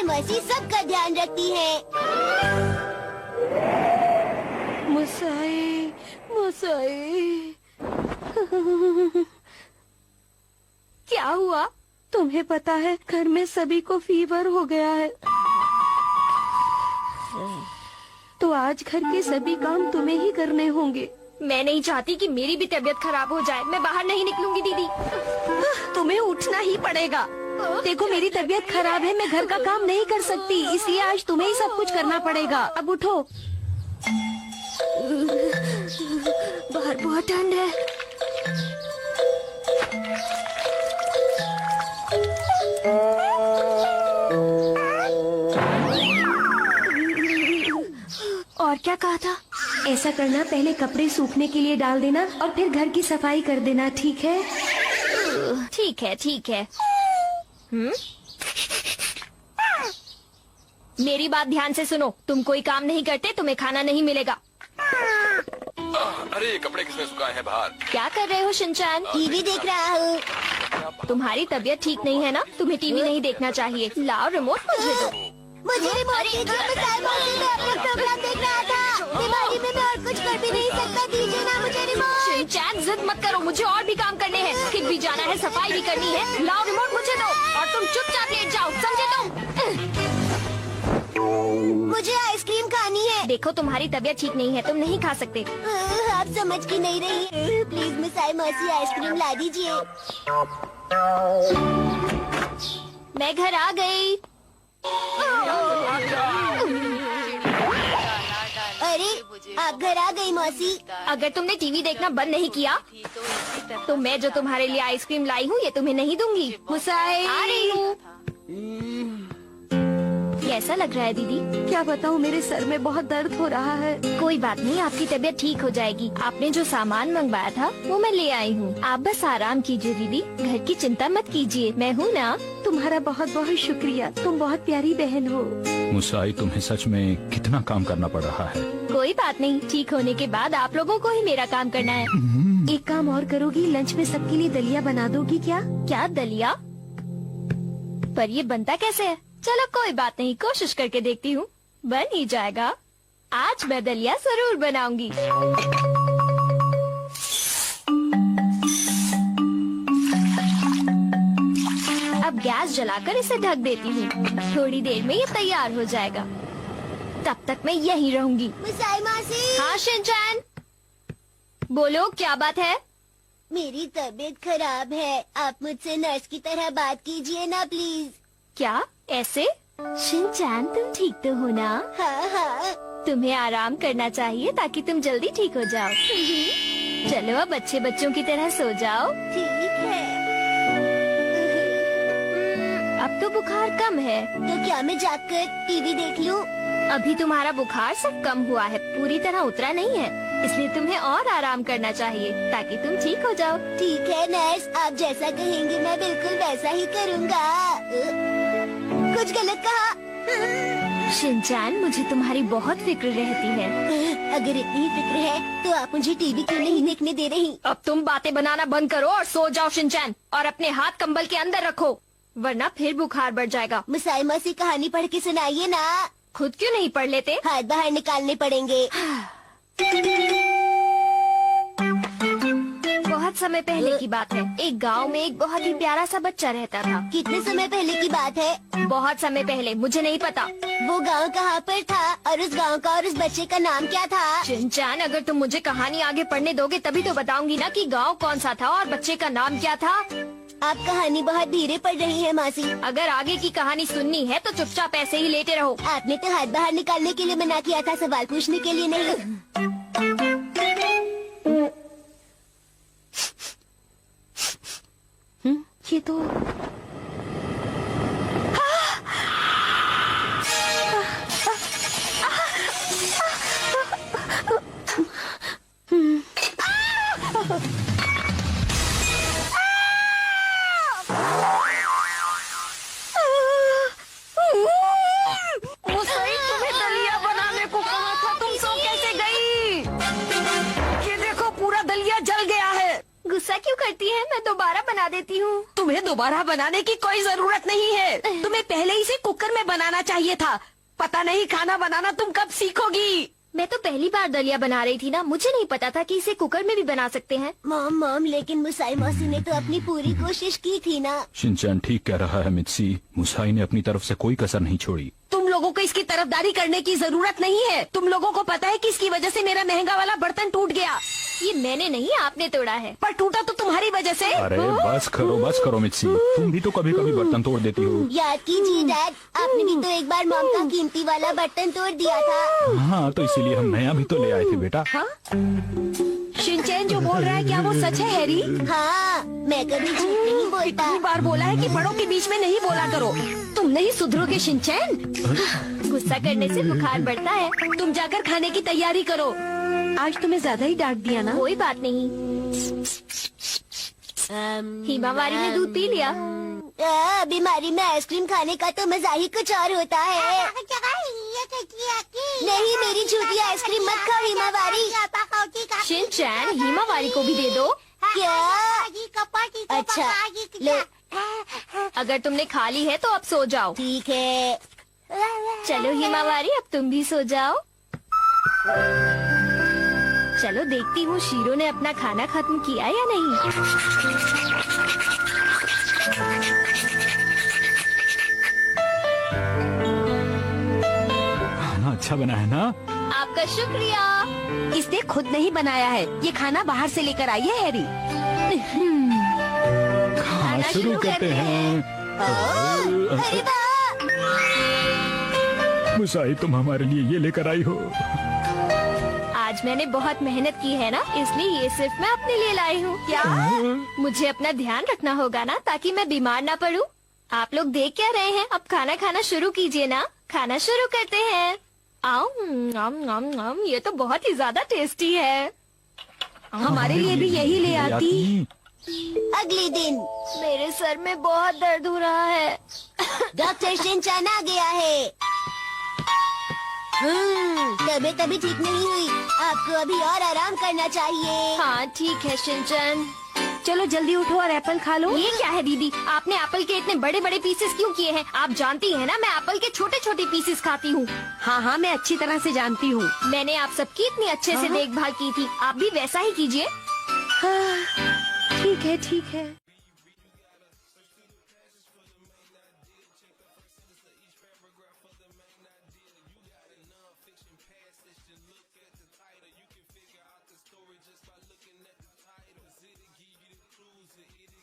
मौसी सबका ध्यान रखती है। मुसाई, मुसाई। क्या हुआ? तुम्हें पता है घर में सभी को फीवर हो गया है, तो आज घर के सभी काम तुम्हें ही करने होंगे। मैं नहीं चाहती कि मेरी भी तबीयत खराब हो जाए। मैं बाहर नहीं निकलूंगी दीदी। तुम्हें उठना ही पड़ेगा। देखो मेरी तबीयत खराब है, मैं घर का काम नहीं कर सकती, इसलिए आज तुम्हें ही सब कुछ करना पड़ेगा। अब उठो। बाहर बहुत ठंड है। और क्या कहा था? ऐसा करना, पहले कपड़े सूखने के लिए डाल देना और फिर घर की सफाई कर देना, ठीक है? ठीक है, ठीक है। मेरी बात ध्यान से सुनो। तुम कोई काम नहीं करते, तुम्हें खाना नहीं मिलेगा। अरे ये कपड़े किसने सुखाए हैं बाहर? क्या कर रहे हो शिनचैन? टीवी देख रहा हूँ। तुम्हारी तबीयत ठीक नहीं है ना? तुम्हें टीवी नहीं देखना चाहिए। लाओ रिमोट मुझे दो। मुझे रिमोट दीजिए, मुसाई मौसी, मैं अपना प्रोग्राम देख रहा था। बीमारी में मैं और कुछ कर भी नहीं सकता, दीजिए ना मुझे रिमोट। शिनचैन जिद मत करो, मुझे और भी काम करने हैं। किट भी जाना है, सफाई भी करनी है। लाओ रिमोट मुझे दो और तुम चुपचाप लेट जाओ, समझे तुम? मुझे आइसक्रीम खानी है। देखो तुम्हारी तबीयत ठीक नहीं है, तुम नहीं खा सकते। आप समझ की नहीं रही। प्लीज मुसाई मौसी आइसक्रीम ला दीजिए। मैं घर आ गई। अरे आप घर आ गई मौसी। अगर तुमने टीवी देखना बंद नहीं किया तो मैं जो तुम्हारे लिए आइसक्रीम लाई हूँ ये तुम्हें नहीं दूंगी। मुसाई, आ रही हूँ। कैसा लग रहा है दीदी? क्या बताऊँ, मेरे सर में बहुत दर्द हो रहा है। कोई बात नहीं, आपकी तबीयत ठीक हो जाएगी। आपने जो सामान मंगवाया था वो मैं ले आई हूँ। आप बस आराम कीजिए दीदी, घर की चिंता मत कीजिए, मैं हूँ ना। तुम्हारा बहुत बहुत शुक्रिया, तुम बहुत प्यारी बहन हो। मुसाई, तुम्हें सच में कितना काम करना पड़ रहा है। कोई बात नहीं, ठीक होने के बाद आप लोगों को ही मेरा काम करना है। एक काम और करोगी, लंच में सबके लिए दलिया बना दोगी क्या? क्या दलिया? पर ये बनता कैसे है? चलो कोई बात नहीं, कोशिश करके देखती हूँ, बन ही जाएगा। आज मैं दलिया जरूर बनाऊंगी। अब गैस जलाकर इसे ढक देती हूँ। थोड़ी देर में ये तैयार हो जाएगा, तब तक मैं यहीं रहूंगी। मुसाई मौसी। हाँ शिनचैन, बोलो क्या बात है? मेरी तबीयत खराब है, आप मुझसे नर्स की तरह बात कीजिए ना प्लीज। क्या ऐसे? शिनचैन तुम ठीक तो हो ना? हाँ हाँ। तुम्हें आराम करना चाहिए ताकि तुम जल्दी ठीक हो जाओ। चलो अब अच्छे बच्चों की तरह सो जाओ। ठीक है। अब तो बुखार कम है। तो क्या मैं जाकर टीवी देख लूं? अभी तुम्हारा बुखार सिर्फ कम हुआ है, पूरी तरह उतरा नहीं है, इसलिए तुम्हें और आराम करना चाहिए ताकि तुम ठीक हो जाओ। ठीक है नर्स, आप जैसा कहेंगे मैं बिल्कुल वैसा ही करूँगा। कुछ गलत कहा? शिनचैन, मुझे तुम्हारी बहुत फिक्र रहती है। अगर इतनी फिक्र है तो आप मुझे टीवी क्यों नहीं देखने दे रही? अब तुम बातें बनाना बंद करो और सो जाओ शिनचैन, और अपने हाथ कंबल के अंदर रखो, वरना फिर बुखार बढ़ जाएगा। मुसाई मौसी कहानी पढ़ के सुनाइए ना। खुद क्यों नहीं पढ़ लेते? हाथ बाहर निकालने पड़ेंगे। बहुत समय पहले की बात है, एक गांव में एक बहुत ही प्यारा सा बच्चा रहता था। कितने समय पहले की बात है? बहुत समय पहले, मुझे नहीं पता। वो गांव कहाँ पर था और उस गांव का और उस बच्चे का नाम क्या था? शिनचैन, अगर तुम मुझे कहानी आगे पढ़ने दोगे तभी तो बताऊंगी ना कि गांव कौन सा था और बच्चे का नाम क्या था। आप कहानी बहुत धीरे पढ़ रही हैं मासी। अगर आगे की कहानी सुननी है तो चुपचाप ऐसे ही लेटे रहो। आपने तो हाथ बाहर निकालने के लिए मना किया था, सवाल पूछने के लिए नहीं। ये तो मुसाई, तुम्हें दलिया बनाने को कहा था, तुम सो कैसे गई? दोबारा बनाने की कोई जरूरत नहीं है। तुम्हें पहले ही से कुकर में बनाना चाहिए था। पता नहीं खाना बनाना तुम कब सीखोगी। मैं तो पहली बार दलिया बना रही थी ना, मुझे नहीं पता था कि इसे कुकर में भी बना सकते हैं। मॉम लेकिन मुसाई मौसी ने तो अपनी पूरी कोशिश की थी ना। शिनचैन ठीक कह रहा है मित्सी, मुसाई ने अपनी तरफ से कोई कसर नहीं छोड़ी। तुम लोगों को इसकी तरफदारी करने की जरूरत नहीं है। तुम लोगों को पता है कि इसकी वजह से मेरा महंगा वाला बर्तन टूट गया। ये मैंने नहीं, आपने तोड़ा है। पर टूटा तो तुम्हारी वजह से। अरे बस करो मित्सी, तुम भी तो कभी कभी बर्तन तोड़ देती हो। याद कीजिए डैड, आपने भी तो एक बार मॉम का कीमती वाला बर्तन तोड़ दिया था। हाँ तो इसीलिए हम नया भी तो ले आए थे बेटा। हाँ? शिनचैन जो बोल रहा है क्या वो सच है हैरी? हाँ, मैं कभी झूठ नहीं बोलता। इतनी बार बोला है कि बड़ों के बीच में नहीं बोला करो। तुम नहीं सुधरोगे शिनचैन। गुस्सा करने से बुखार बढ़ता है। तुम जाकर खाने की तैयारी करो। आज तुम्हें ज्यादा ही डांट दिया ना। कोई बात नहीं। हिमावारी ने दूध पी लिया। बीमारी में आइसक्रीम खाने का तो मजा ही कुछ और होता है। नहीं, मेरी झूठी आइसक्रीम मत खाओ हिमावारी। शिनचैन, हिमावारी को भी दे दो। क्या? अच्छा, लो। अगर तुमने खा ली है तो अब सो जाओ। ठीक है। चलो हिमावारी, अब तुम भी सो जाओ। चलो देखती हूँ शीरो ने अपना खाना खत्म किया या नहीं। खाना अच्छा बना है ना? आपका शुक्रिया। इसने खुद नहीं बनाया है। ये खाना बाहर से लेकर आई है हैरी। खाना शुरू करते हैं। अरे वाह! मुसाई तुम हमारे लिए ये लेकर आई हो। आज मैंने बहुत मेहनत की है ना, इसलिए ये सिर्फ मैं अपने लिए लाई हूँ। क्या? मुझे अपना ध्यान रखना होगा ना, ताकि मैं बीमार ना पड़ूं। आप लोग देख क्या रहे हैं? अब खाना खाना शुरू कीजिए ना। खाना शुरू करते हैं। ये तो बहुत ही ज्यादा टेस्टी है। हमारे लिए भी यही ले आती। अगले दिन मेरे सर में बहुत दर्द हो रहा है। डॉक्टर शिनचैन आ गया है। तबीयत अभी ठीक नहीं हुई, आपको अभी और आराम करना चाहिए। हाँ ठीक है शिनचैन। चलो जल्दी उठो और एप्पल खा लो। ये क्या है दीदी, आपने एप्पल के इतने बड़े बड़े पीसेस क्यों किए हैं? आप जानती हैं ना मैं एप्पल के छोटे छोटे पीसेस खाती हूँ। हाँ मैं अच्छी तरह से जानती हूँ। मैंने आप सबकी इतनी अच्छे से देखभाल की थी, आप भी वैसा ही कीजिए। ठीक है। It